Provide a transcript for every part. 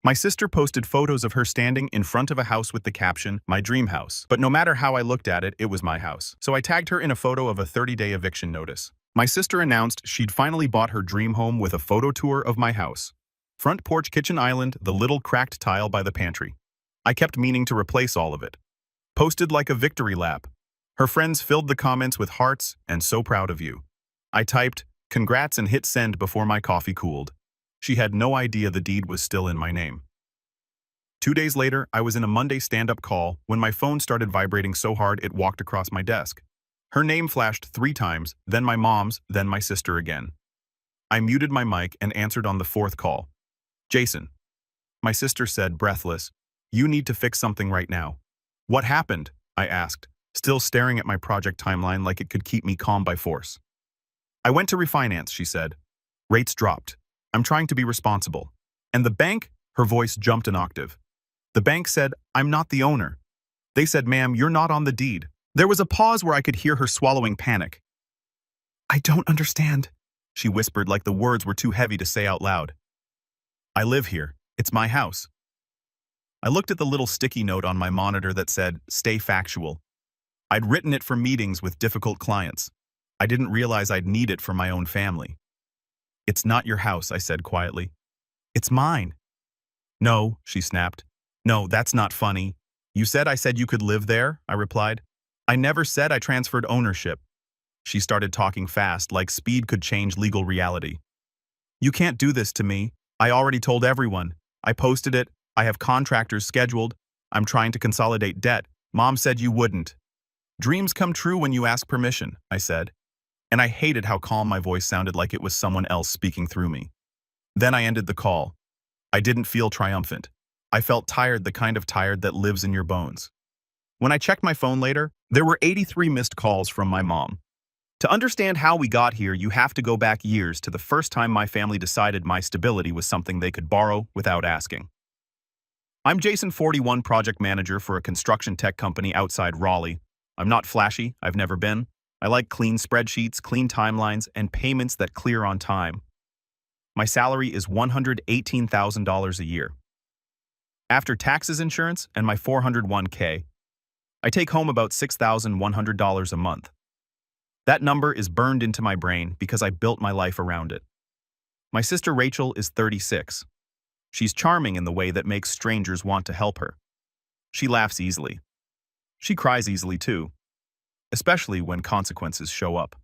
My sister posted photos of her standing in front of a house with the caption, "My dream house." But no matter how I looked at it, it was my house. So I tagged her in a photo of a 30-day eviction notice. My sister announced she'd finally bought her dream home with a photo tour of my house. Front porch kitchen island, the little cracked tile by the pantry. I kept meaning to replace all of it. Posted like a victory lap. Her friends filled the comments with hearts and "so proud of you." I typed, "Congrats," and hit send before my coffee cooled. She had no idea the deed was still in my name. 2 days later, I was in a Monday stand-up call when my phone started vibrating so hard it walked across my desk. Her name flashed 3 times, then my mom's, then my sister again. I muted my mic and answered on the 4th call. "Jason." My sister said, breathless, "You need to fix something right now." "What happened?" I asked, still staring at my project timeline like it could keep me calm by force. "I went to refinance," she said. "Rates dropped. I'm trying to be responsible. And the bank," her voice jumped an octave. "The bank said, I'm not the owner. They said, ma'am, you're not on the deed." There was a pause where I could hear her swallowing panic. "I don't understand," she whispered like the words were too heavy to say out loud. "I live here. It's my house." I looked at the little sticky note on my monitor that said, "Stay factual." I'd written it for meetings with difficult clients. I didn't realize I'd need it for my own family. "It's not your house," I said quietly. "It's mine." "No," she snapped. "No, that's not funny. You said I said you could live there," I replied. "I never said I transferred ownership." She started talking fast, like speed could change legal reality. "You can't do this to me. I already told everyone. I posted it. I have contractors scheduled. I'm trying to consolidate debt. Mom said you wouldn't." "Dreams come true when you ask permission," I said. And I hated how calm my voice sounded, like it was someone else speaking through me. Then I ended the call. I didn't feel triumphant. I felt tired, the kind of tired that lives in your bones. When I checked my phone later, there were 83 missed calls from my mom. To understand how we got here, you have to go back years to the first time my family decided my stability was something they could borrow without asking. I'm Jason, 41, project manager for a construction tech company outside Raleigh. I'm not flashy, I've never been. I like clean spreadsheets, clean timelines, and payments that clear on time. My salary is $118,000 a year. After taxes, insurance, and my 401k, I take home about $6,100 a month. That number is burned into my brain because I built my life around it. My sister Rachel is 36. She's charming in the way that makes strangers want to help her. She laughs easily. She cries easily too, especially when consequences show up.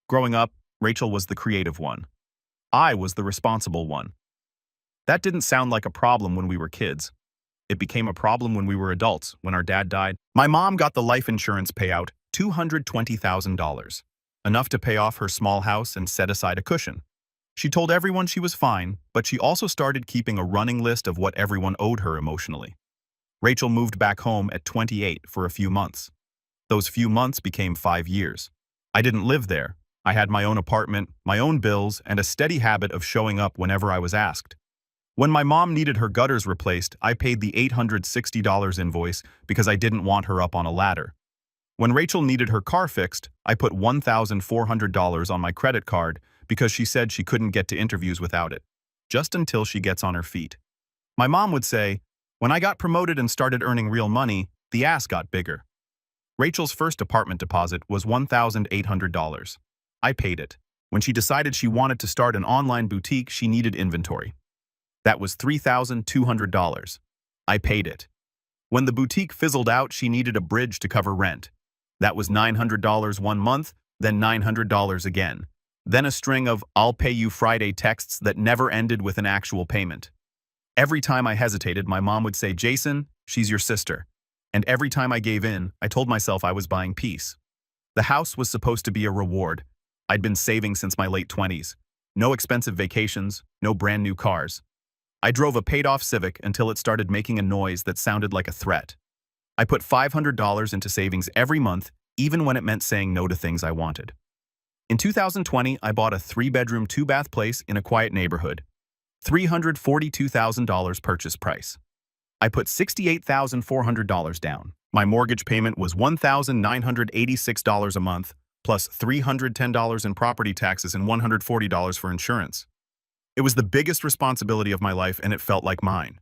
Growing up, Rachel was the creative one. I was the responsible one. That didn't sound like a problem when we were kids. It became a problem when we were adults, when our dad died. My mom got the life insurance payout, $220,000, enough to pay off her small house and set aside a cushion. She told everyone she was fine, but she also started keeping a running list of what everyone owed her emotionally. Rachel moved back home at 28 for a few months. Those few months became 5 years. I didn't live there. I had my own apartment, my own bills, and a steady habit of showing up whenever I was asked. When my mom needed her gutters replaced, I paid the $860 invoice because I didn't want her up on a ladder. When Rachel needed her car fixed, I put $1,400 on my credit card because she said she couldn't get to interviews without it, just until she gets on her feet. My mom would say, when I got promoted and started earning real money, the ass got bigger. Rachel's first apartment deposit was $1,800. I paid it. When she decided she wanted to start an online boutique, she needed inventory. That was $3,200. I paid it. When the boutique fizzled out, she needed a bridge to cover rent. That was $900 one month, then $900 again. Then a string of "I'll pay you Friday" texts that never ended with an actual payment. Every time I hesitated, my mom would say, "Jason, she's your sister." And every time I gave in, I told myself I was buying peace. The house was supposed to be a reward. I'd been saving since my late 20s. No expensive vacations, no brand new cars. I drove a paid-off Civic until it started making a noise that sounded like a threat. I put $500 into savings every month, even when it meant saying no to things I wanted. In 2020, I bought a 3-bedroom, 2-bath place in a quiet neighborhood. $342,000 purchase price. I put $68,400 down. My mortgage payment was $1,986 a month, plus $310 in property taxes and $140 for insurance. It was the biggest responsibility of my life, and it felt like mine.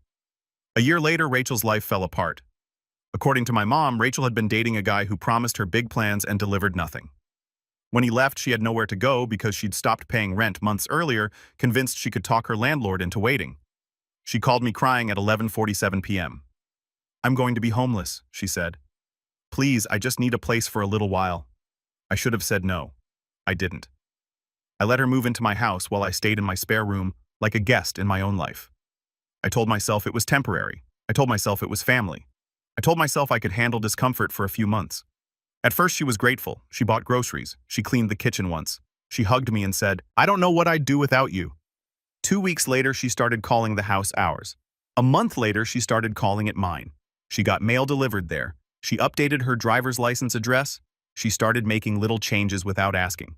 A year later, Rachel's life fell apart. According to my mom, Rachel had been dating a guy who promised her big plans and delivered nothing. When he left, she had nowhere to go because she'd stopped paying rent months earlier, convinced she could talk her landlord into waiting. She called me crying at 11:47 p.m. "I'm going to be homeless," she said. "Please, I just need a place for a little while." I should have said no. I didn't. I let her move into my house while I stayed in my spare room, like a guest in my own life. I told myself it was temporary. I told myself it was family. I told myself I could handle discomfort for a few months. At first, she was grateful. She bought groceries. She cleaned the kitchen once. She hugged me and said, "I don't know what I'd do without you." 2 weeks later, she started calling the house ours. A month later, she started calling it mine. She got mail delivered there. She updated her driver's license address. She started making little changes without asking.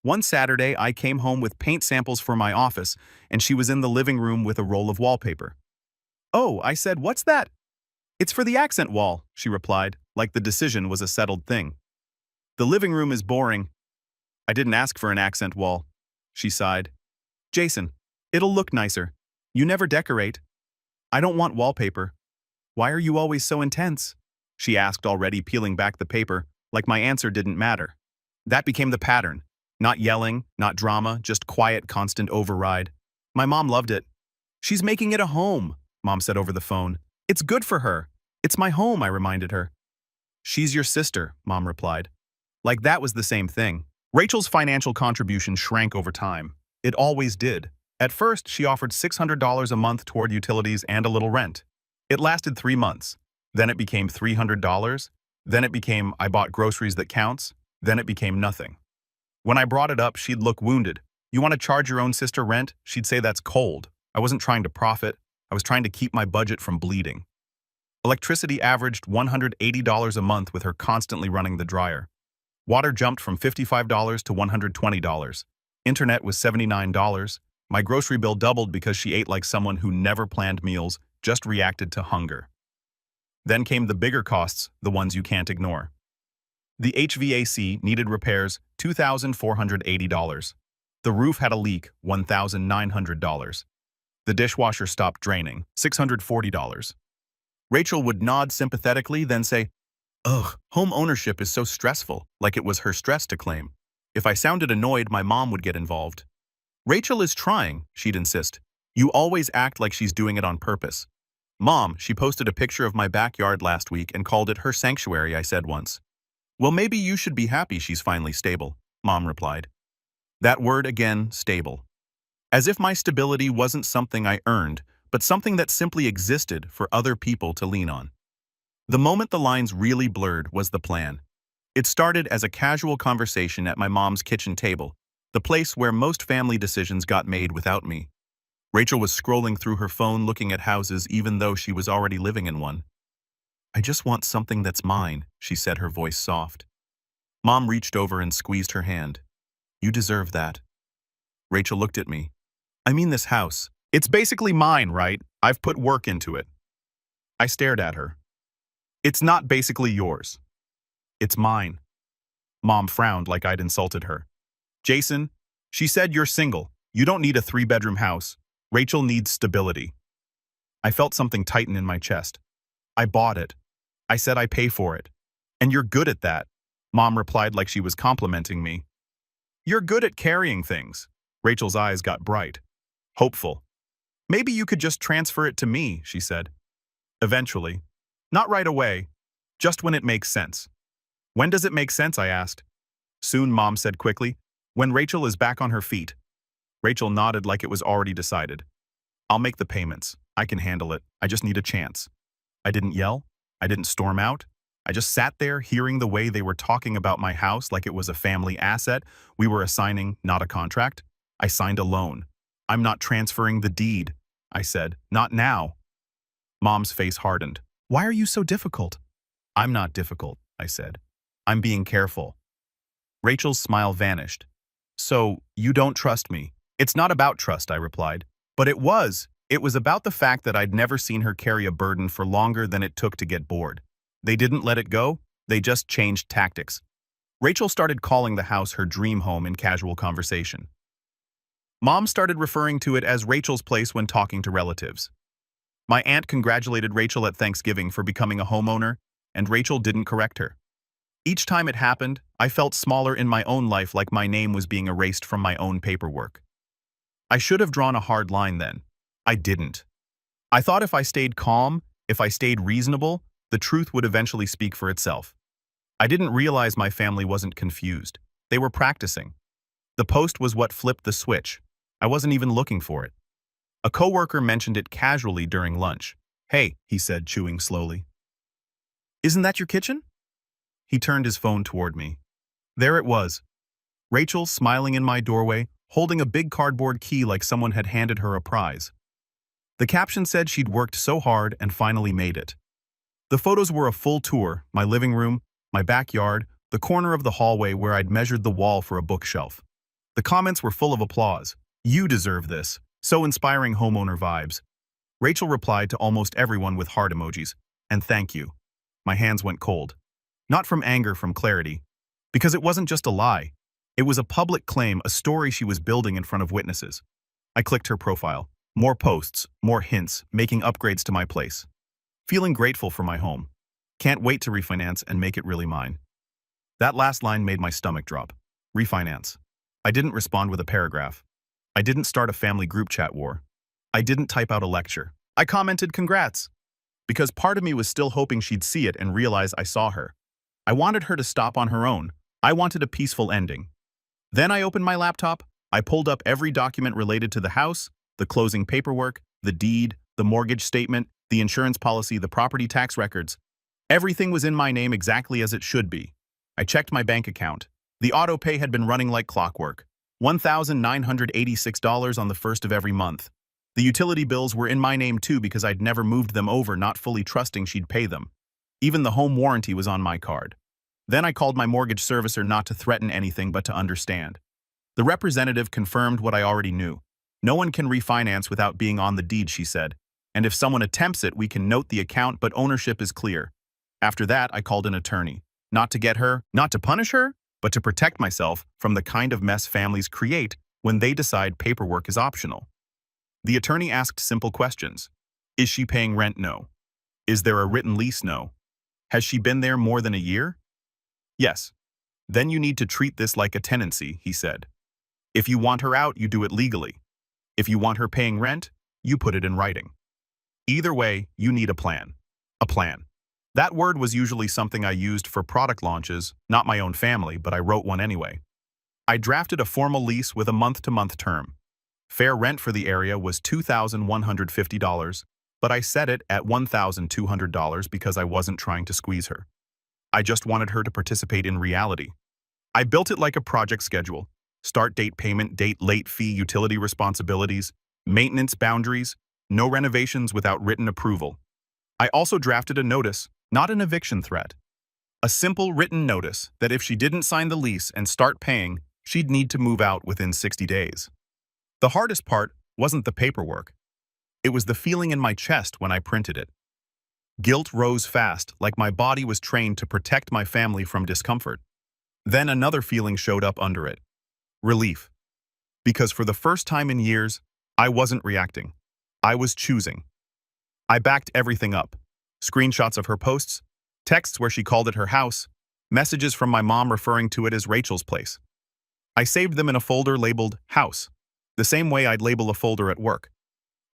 One Saturday, I came home with paint samples for my office, and she was in the living room with a roll of wallpaper. "Oh," I said, "what's that?" "It's for the accent wall," she replied, like the decision was a settled thing. "The living room is boring." "I didn't ask for an accent wall," she sighed. "Jason, it'll look nicer. You never decorate." "I don't want wallpaper." "Why are you always so intense?" she asked, already peeling back the paper, like my answer didn't matter. That became the pattern. Not yelling, not drama, just quiet, constant override. My mom loved it. "She's making it a home," Mom said over the phone. "It's good for her." "It's my home," I reminded her. "She's your sister," Mom replied. Like that was the same thing. Rachel's financial contribution shrank over time. It always did. At first, she offered $600 a month toward utilities and a little rent. It lasted 3 months. Then it became $300. Then it became, "I bought groceries that counts." Then it became nothing. When I brought it up, she'd look wounded. "You want to charge your own sister rent?" She'd say that's cold. I wasn't trying to profit. I was trying to keep my budget from bleeding. Electricity averaged $180 a month with her constantly running the dryer. Water jumped from $55 to $120. Internet was $79. My grocery bill doubled because she ate like someone who never planned meals, just reacted to hunger. Then came the bigger costs, the ones you can't ignore. The HVAC needed repairs, $2,480. The roof had a leak, $1,900. The dishwasher stopped draining, $640. Rachel would nod sympathetically, then say, "Ugh, home ownership is so stressful," like it was her stress to claim. If I sounded annoyed, my mom would get involved. "Rachel is trying," she'd insist. "You always act like she's doing it on purpose." "Mom, she posted a picture of my backyard last week and called it her sanctuary," I said once. "Well, maybe you should be happy she's finally stable," Mom replied. That word again, stable. As if my stability wasn't something I earned, but something that simply existed for other people to lean on. The moment the lines really blurred was the plan. It started as a casual conversation at my mom's kitchen table, the place where most family decisions got made without me. Rachel was scrolling through her phone looking at houses even though she was already living in one. "I just want something that's mine," she said, her voice soft. Mom reached over and squeezed her hand. "You deserve that." Rachel looked at me. "I mean this house. It's basically mine, right? I've put work into it." I stared at her. "It's not basically yours. It's mine." Mom frowned like I'd insulted her. "Jason, she said you're single. You don't need a 3-bedroom house. Rachel needs stability." I felt something tighten in my chest. "I bought it. I said I pay for it. And you're good at that," Mom replied like she was complimenting me. "You're good at carrying things." Rachel's eyes got bright. Hopeful. "Maybe you could just transfer it to me," she said. "Eventually. Not right away. Just when it makes sense." "When does it make sense?" I asked. "Soon," Mom said quickly. "When Rachel is back on her feet." Rachel nodded like it was already decided. "I'll make the payments. I can handle it. I just need a chance." I didn't yell. I didn't storm out. I just sat there hearing the way they were talking about my house like it was a family asset we were assigning, not a contract. I signed a loan. "I'm not transferring the deed," I said. "Not now." Mom's face hardened. "Why are you so difficult?" "I'm not difficult," I said. "I'm being careful." Rachel's smile vanished. "So, you don't trust me?" "It's not about trust," I replied. But it was. It was about the fact that I'd never seen her carry a burden for longer than it took to get bored. They didn't let it go. They just changed tactics. Rachel started calling the house her dream home in casual conversation. Mom started referring to it as Rachel's place when talking to relatives. My aunt congratulated Rachel at Thanksgiving for becoming a homeowner, and Rachel didn't correct her. Each time it happened, I felt smaller in my own life, like my name was being erased from my own paperwork. I should have drawn a hard line then. I didn't. I thought if I stayed calm, if I stayed reasonable, the truth would eventually speak for itself. I didn't realize my family wasn't confused. They were practicing. The post was what flipped the switch. I wasn't even looking for it. A coworker mentioned it casually during lunch. "Hey," he said, chewing slowly. "Isn't that your kitchen?" He turned his phone toward me. There it was. Rachel smiling in my doorway, holding a big cardboard key like someone had handed her a prize. The caption said she'd worked so hard and finally made it. The photos were a full tour: my living room, my backyard, the corner of the hallway where I'd measured the wall for a bookshelf. The comments were full of applause. "You deserve this. So inspiring," homeowner vibes. Rachel replied to almost everyone with heart emojis. And thank you. My hands went cold. Not from anger, from clarity. Because it wasn't just a lie. It was a public claim, a story she was building in front of witnesses. I clicked her profile. More posts, more hints, making upgrades to my place. Feeling grateful for my home. Can't wait to refinance and make it really mine. That last line made my stomach drop. Refinance. I didn't respond with a paragraph. I didn't start a family group chat war. I didn't type out a lecture. I commented congrats. Because part of me was still hoping she'd see it and realize I saw her. I wanted her to stop on her own. I wanted a peaceful ending. Then I opened my laptop. I pulled up every document related to the house, the closing paperwork, the deed, the mortgage statement, the insurance policy, the property tax records. Everything was in my name exactly as it should be. I checked my bank account. The auto pay had been running like clockwork. $1,986 on the first of every month. The utility bills were in my name too because I'd never moved them over, not fully trusting she'd pay them. Even the home warranty was on my card. Then I called my mortgage servicer, not to threaten anything but to understand. The representative confirmed what I already knew. "No one can refinance without being on the deed," she said. "And if someone attempts it, we can note the account, but ownership is clear." After that, I called an attorney. Not to get her, not to punish her, but to protect myself from the kind of mess families create when they decide paperwork is optional. The attorney asked simple questions. Is she paying rent? No. Is there a written lease? No. Has she been there more than a year? Yes. Then you need to treat this like a tenancy, he said. If you want her out, you do it legally. If you want her paying rent, you put it in writing. Either way, you need a plan. A plan. That word was usually something I used for product launches, not my own family, but I wrote one anyway. I drafted a formal lease with a month-to-month term. Fair rent for the area was $2,150, but I set it at $1,200 because I wasn't trying to squeeze her. I just wanted her to participate in reality. I built it like a project schedule. Start date, payment date, late fee, utility responsibilities, maintenance boundaries, no renovations without written approval. I also drafted a notice, not an eviction threat. A simple written notice that if she didn't sign the lease and start paying, she'd need to move out within 60 days. The hardest part wasn't the paperwork. It was the feeling in my chest when I printed it. Guilt rose fast, like my body was trained to protect my family from discomfort. Then another feeling showed up under it. Relief. Because for the first time in years, I wasn't reacting. I was choosing. I backed everything up. Screenshots of her posts, texts where she called it her house, messages from my mom referring to it as Rachel's place. I saved them in a folder labeled House, the same way I'd label a folder at work.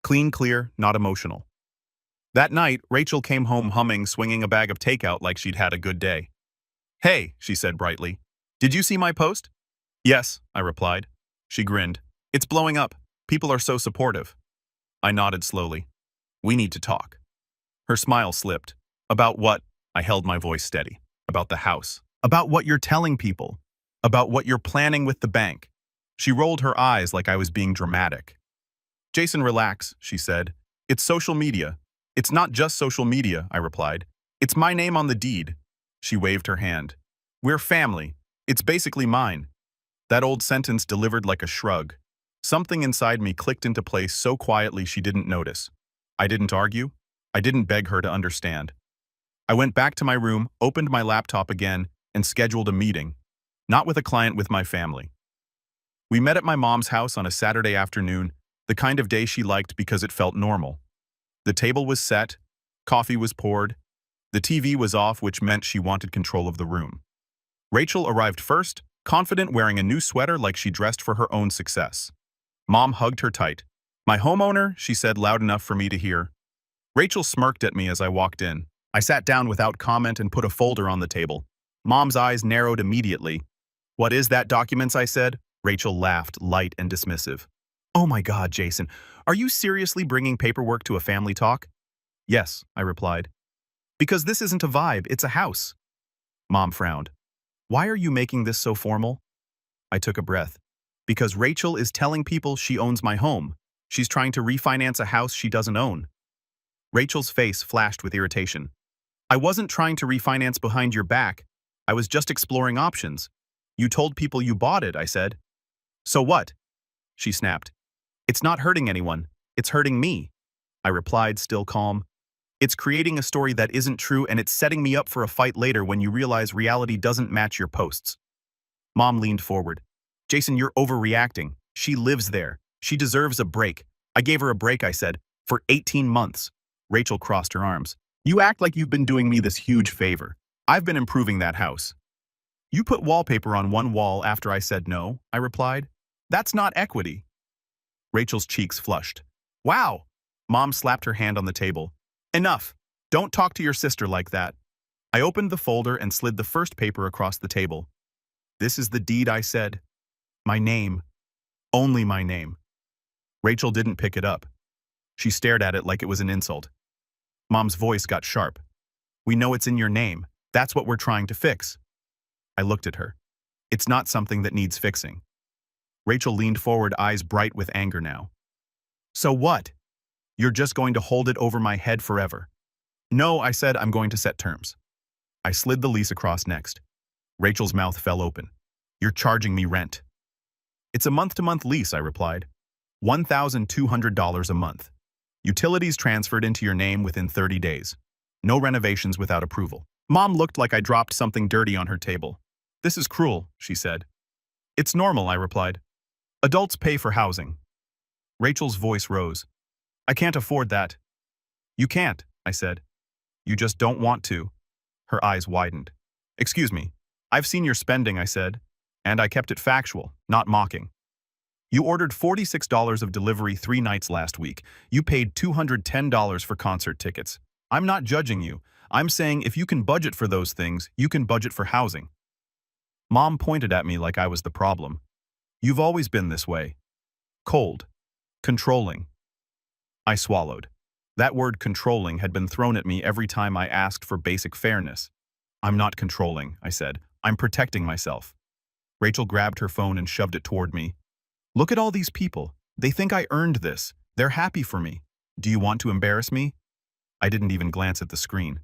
Clean, clear, not emotional. That night, Rachel came home humming, swinging a bag of takeout like she'd had a good day. "Hey," she said brightly. "Did you see my post?" "Yes," I replied. She grinned. "It's blowing up. People are so supportive." I nodded slowly. "We need to talk." Her smile slipped. "About what?" I held my voice steady. "About the house. About what you're telling people. About what you're planning with the bank." She rolled her eyes like I was being dramatic. "Jason, relax," she said. "It's social media." "It's not just social media," I replied. "It's my name on the deed." She waved her hand. "We're family. It's basically mine." That old sentence delivered like a shrug. Something inside me clicked into place so quietly she didn't notice. I didn't argue. I didn't beg her to understand. I went back to my room, opened my laptop again, and scheduled a meeting. Not with a client, with my family. We met at my mom's house on a Saturday afternoon, the kind of day she liked because it felt normal. The table was set, coffee was poured, the TV was off, which meant she wanted control of the room. Rachel arrived first, confident, wearing a new sweater like she dressed for her own success. Mom hugged her tight. "My homeowner," she said loud enough for me to hear. Rachel smirked at me as I walked in. I sat down without comment and put a folder on the table. Mom's eyes narrowed immediately. "What is that, documents?" I said. Rachel laughed, light and dismissive. "Oh my God, Jason, are you seriously bringing paperwork to a family talk?" "Yes," I replied. "Because this isn't a vibe, it's a house." Mom frowned. "Why are you making this so formal?" I took a breath. "Because Rachel is telling people she owns my home. She's trying to refinance a house she doesn't own." Rachel's face flashed with irritation. "I wasn't trying to refinance behind your back. I was just exploring options. You told people you bought it," I said. "So what?" she snapped. "It's not hurting anyone. It's hurting me," I replied, still calm. "It's creating a story that isn't true, and it's setting me up for a fight later when you realize reality doesn't match your posts." Mom leaned forward. "Jason, you're overreacting. She lives there. She deserves a break." "I gave her a break," I said, "for 18 months. Rachel crossed her arms. "You act like you've been doing me this huge favor. I've been improving that house." "You put wallpaper on one wall after I said no," I replied. "That's not equity." Rachel's cheeks flushed. "Wow!" Mom slapped her hand on the table. "Enough. Don't talk to your sister like that." I opened the folder and slid the first paper across the table. "This is the deed," I said. "My name. Only my name." Rachel didn't pick it up. She stared at it like it was an insult. Mom's voice got sharp. "We know it's in your name. That's what we're trying to fix." I looked at her. "It's not something that needs fixing." Rachel leaned forward, eyes bright with anger now. "So what? You're just going to hold it over my head forever?" "No," I said, "I'm going to set terms." I slid the lease across next. Rachel's mouth fell open. "You're charging me rent." "It's a month-to-month lease," I replied. $1,200 a month. Utilities transferred into your name within 30 days. No renovations without approval." Mom looked like I dropped something dirty on her table. "This is cruel," she said. "It's normal," I replied. "Adults pay for housing." Rachel's voice rose. "I can't afford that." "You can't," I said. "You just don't want to." Her eyes widened. "Excuse me. I've seen your spending," I said, and I kept it factual, not mocking. "You ordered $46 of delivery 3 nights last week. You paid $210 for concert tickets. I'm not judging you. I'm saying if you can budget for those things, you can budget for housing." Mom pointed at me like I was the problem. "You've always been this way. Cold. Controlling." I swallowed. That word controlling had been thrown at me every time I asked for basic fairness. "I'm not controlling," I said. "I'm protecting myself." Rachel grabbed her phone and shoved it toward me. "Look at all these people. They think I earned this. They're happy for me. Do you want to embarrass me?" I didn't even glance at the screen.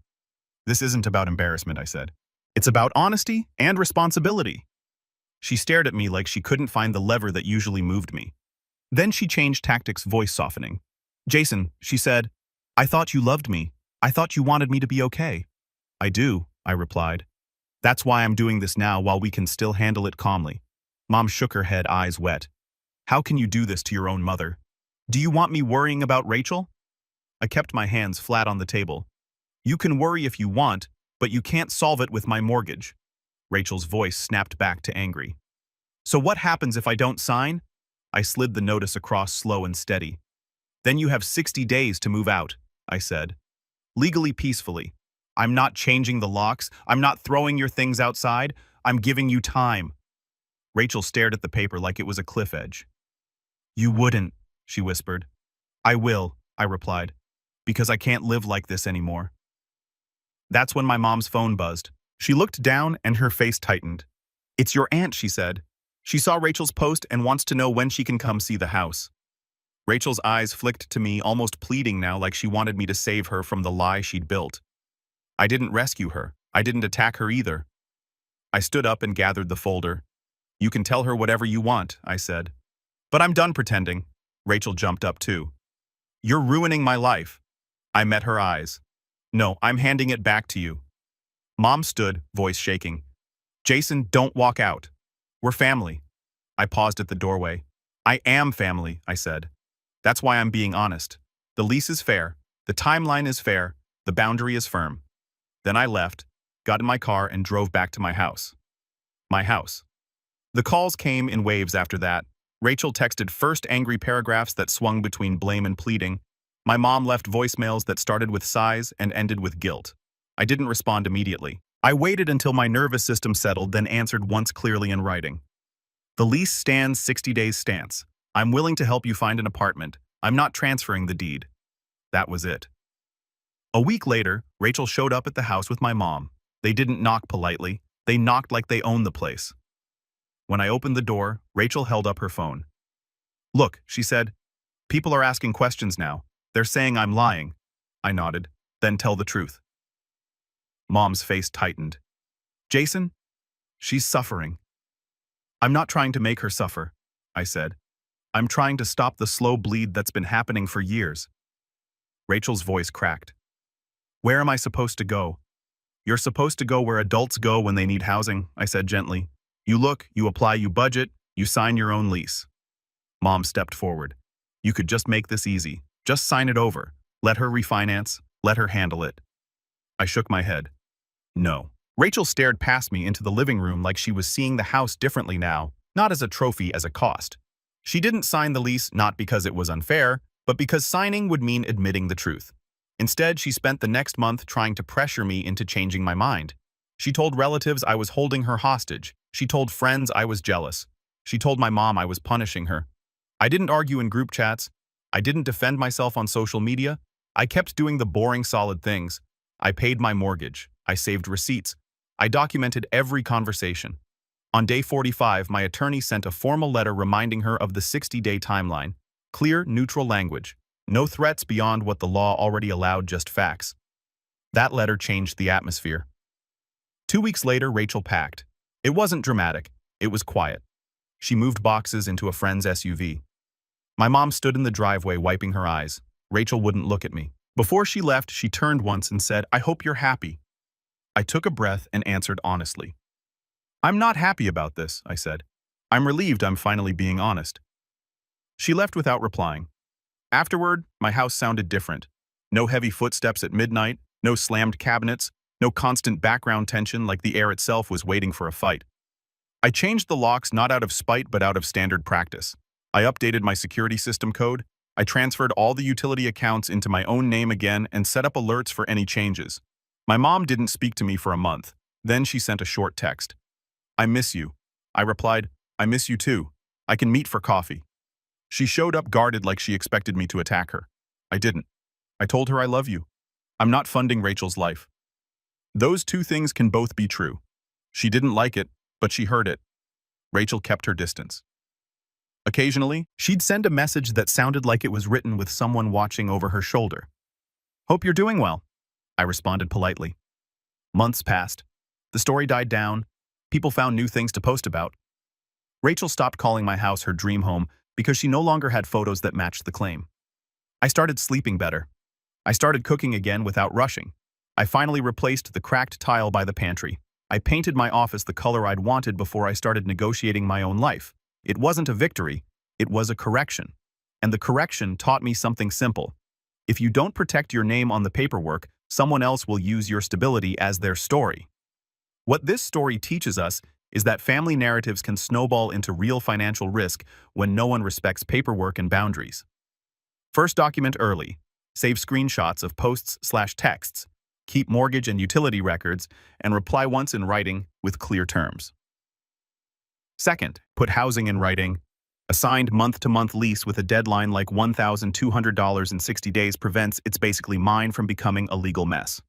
"This isn't about embarrassment," I said. "It's about honesty and responsibility." She stared at me like she couldn't find the lever that usually moved me. Then she changed tactics, voice softening. "Jason," she said, "I thought you loved me. I thought you wanted me to be okay." "I do," I replied. "That's why I'm doing this now while we can still handle it calmly." Mom shook her head, eyes wet. "How can you do this to your own mother? Do you want me worrying about Rachel?" I kept my hands flat on the table. "You can worry if you want, but you can't solve it with my mortgage." Rachel's voice snapped back to angry. "So what happens if I don't sign?" I slid the notice across slow and steady. "Then you have 60 days to move out," I said. "Legally, peacefully. I'm not changing the locks. I'm not throwing your things outside. I'm giving you time." Rachel stared at the paper like it was a cliff edge. "You wouldn't," she whispered. "I will," I replied, "because I can't live like this anymore." That's when my mom's phone buzzed. She looked down and her face tightened. "It's your aunt," she said. "She saw Rachel's post and wants to know when she can come see the house." Rachel's eyes flicked to me, almost pleading now, like she wanted me to save her from the lie she'd built. I didn't rescue her. I didn't attack her either. I stood up and gathered the folder. "You can tell her whatever you want," I said. "But I'm done pretending." Rachel jumped up too. "You're ruining my life." I met her eyes. "No, I'm handing it back to you." Mom stood, voice shaking. "Jason, don't walk out. We're family." I paused at the doorway. I am family, I said. That's why I'm being honest. The lease is fair. The timeline is fair. The boundary is firm. Then I left, got in my car, and drove back to my house. My house. The calls came in waves after that. Rachel texted first angry paragraphs that swung between blame and pleading. My mom left voicemails that started with sighs and ended with guilt. I didn't respond immediately. I waited until my nervous system settled, then answered once clearly in writing. The lease stands 60 days stance. I'm willing to help you find an apartment. I'm not transferring the deed. That was it. A week later, Rachel showed up at the house with my mom. They didn't knock politely. They knocked like they owned the place. When I opened the door, Rachel held up her phone. Look, she said. People are asking questions now. They're saying I'm lying. I nodded. Then tell the truth. Mom's face tightened. Jason? She's suffering. I'm not trying to make her suffer, I said. I'm trying to stop the slow bleed that's been happening for years. Rachel's voice cracked. Where am I supposed to go? You're supposed to go where adults go when they need housing, I said gently. You look, you apply, you budget, you sign your own lease. Mom stepped forward. You could just make this easy. Just sign it over. Let her refinance. Let her handle it. I shook my head. No. Rachel stared past me into the living room like she was seeing the house differently now, not as a trophy, as a cost. She didn't sign the lease not because it was unfair, but because signing would mean admitting the truth. Instead, she spent the next month trying to pressure me into changing my mind. She told relatives I was holding her hostage. She told friends I was jealous. She told my mom I was punishing her. I didn't argue in group chats. I didn't defend myself on social media. I kept doing the boring, solid things. I paid my mortgage. I saved receipts. I documented every conversation. On day 45, my attorney sent a formal letter reminding her of the 60-day timeline. Clear, neutral language. No threats beyond what the law already allowed, just facts. That letter changed the atmosphere. 2 weeks later, Rachel packed. It wasn't dramatic. It was quiet. She moved boxes into a friend's SUV. My mom stood in the driveway wiping her eyes. Rachel wouldn't look at me. Before she left, she turned once and said, I hope you're happy. I took a breath and answered honestly. I'm not happy about this, I said. I'm relieved I'm finally being honest. She left without replying. Afterward, my house sounded different. No heavy footsteps at midnight, no slammed cabinets, no constant background tension like the air itself was waiting for a fight. I changed the locks not out of spite but out of standard practice. I updated my security system code. I transferred all the utility accounts into my own name again and set up alerts for any changes. My mom didn't speak to me for a month. Then she sent a short text. I miss you. I replied, I miss you too. I can meet for coffee. She showed up guarded like she expected me to attack her. I didn't. I told her I love you. I'm not funding Rachel's life. Those two things can both be true. She didn't like it, but she heard it. Rachel kept her distance. Occasionally, she'd send a message that sounded like it was written with someone watching over her shoulder. Hope you're doing well, I responded politely. Months passed. The story died down. People found new things to post about. Rachel stopped calling my house her dream home because she no longer had photos that matched the claim. I started sleeping better. I started cooking again without rushing. I finally replaced the cracked tile by the pantry. I painted my office the color I'd wanted before I started negotiating my own life. It wasn't a victory, it was a correction. And the correction taught me something simple. If you don't protect your name on the paperwork, someone else will use your stability as their story. What this story teaches us is that family narratives can snowball into real financial risk when no one respects paperwork and boundaries. First, document early. Save screenshots of posts/texts. Keep mortgage and utility records, and reply once in writing with clear terms. Second, put housing in writing. A signed month-to-month lease with a deadline like $1,200 in 60 days prevents "it's basically mine" from becoming a legal mess.